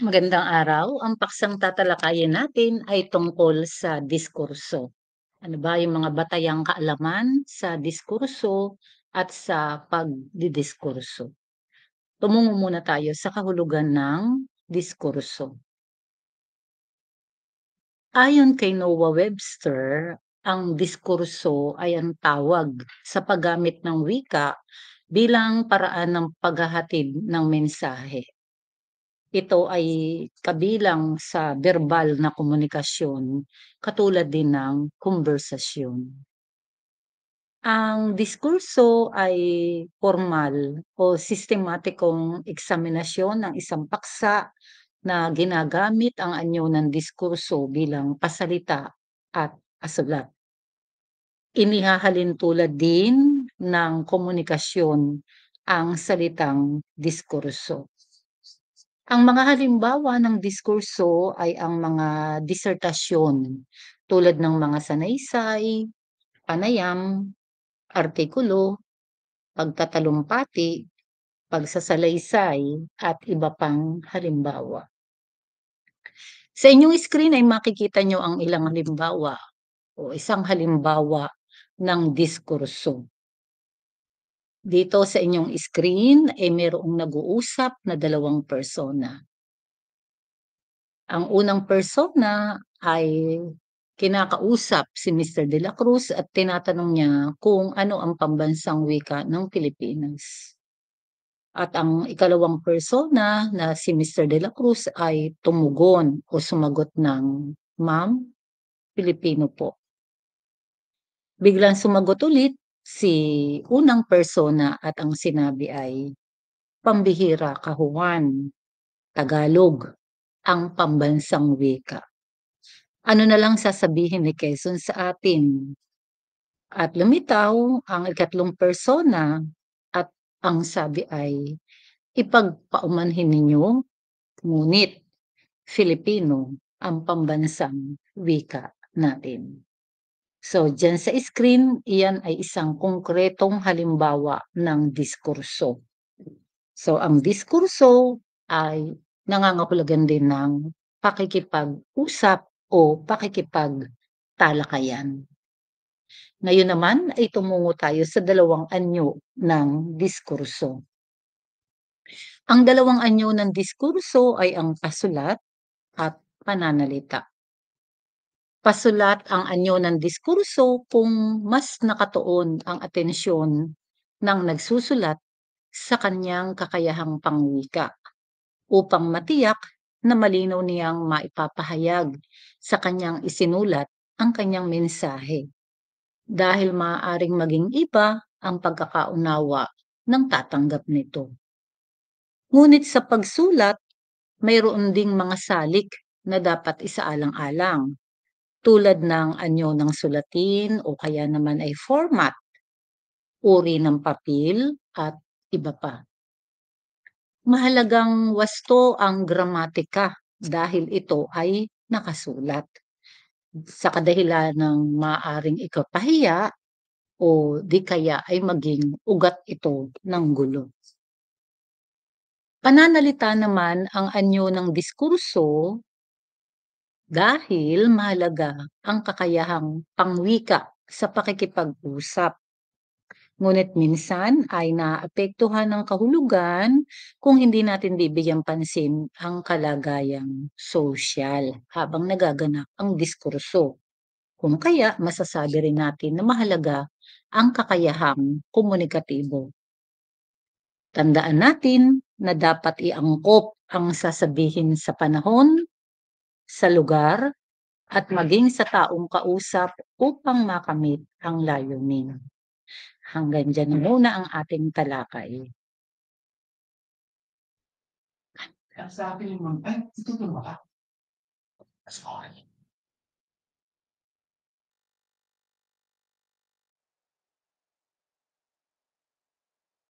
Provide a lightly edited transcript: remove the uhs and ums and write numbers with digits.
Magandang araw. Ang paksang tatalakayin natin ay tungkol sa diskurso. Ano ba yung mga batayang kaalaman sa diskurso at sa pagdidiskurso? Tumungo muna tayo sa kahulugan ng diskurso. Ayon kay Noah Webster, ang diskurso ay ang tawag sa paggamit ng wika bilang paraan ng paghahatid ng mensahe. Ito ay kabilang sa verbal na komunikasyon, katulad din ng konbersasyon. Ang diskurso ay formal o sistematikong eksaminasyon ng isang paksa na ginagamit ang anyo ng diskurso bilang pasalita at pasulat. Inihahalin tulad din ng komunikasyon ang salitang diskurso. Ang mga halimbawa ng diskurso ay ang mga disertasyon tulad ng mga sanaysay, panayam, artikulo, pagtatalumpati, pagsasalaysay, at iba pang halimbawa. Sa inyong screen ay makikita nyo ang ilang halimbawa o isang halimbawa ng diskurso. Dito sa inyong screen ay mayroong nag-uusap na dalawang persona. Ang unang persona ay kinakausap si Mr. De La Cruz at tinatanong niya kung ano ang pambansang wika ng Pilipinas. At ang ikalawang persona na si Mr. De La Cruz ay tumugon o sumagot ng, "Ma'am, Pilipino po." Biglang sumagot ulit si unang persona at ang sinabi ay, "Pambihira ka, Juan, Tagalog ang pambansang wika. Ano na lang sasabihin ni Quezon sa atin?" At lumitaw ang ikatlong persona at ang sabi ay, "Ipagpaumanhin ninyo, ngunit Filipino ang pambansang wika natin." So, diyan sa screen, iyan ay isang konkretong halimbawa ng diskurso. So, ang diskurso ay nangangahulugan din ng pakikipag-usap o pakikipagtalakayan. Ngayon naman ay tumungo tayo sa dalawang anyo ng diskurso. Ang dalawang anyo ng diskurso ay ang pasulat at pananalita. Pasulat ang anyo ng diskurso kung mas nakatuon ang atensyon ng nagsusulat sa kanyang kakayahang pangwika upang matiyak na malinaw niyang maipapahayag sa kanyang isinulat ang kanyang mensahe, dahil maaaring maging iba ang pagkakaunawa ng tatanggap nito. Ngunit sa pagsulat, mayroon ding mga salik na dapat isaalang-alang, tulad ng anyo ng sulatin o kaya naman ay format, uri ng papel at iba pa. Mahalagang wasto ang gramatika dahil ito ay nakasulat, sa kadahilan ng maaaring ikapahiya o di kaya ay maging ugat ito ng gulo. Pananalita naman ang anyo ng diskurso dahil mahalaga ang kakayahang pangwika sa pakikipag-usap. Ngunit minsan ay naapektuhan ng kahulugan kung hindi natin bibigyan pansin ang kalagayang sosyal habang nagaganap ang diskurso. Kung kaya masasabi rin natin na mahalaga ang kakayahang komunikatibo. Tandaan natin na dapat iangkop ang sasabihin sa panahon, sa lugar, at maging sa taong kausap upang makamit ang layunin. Hanggang diyan na muna ang ating talakay. Ang sabi ni ma'am, ay tutulong ka? Sorry.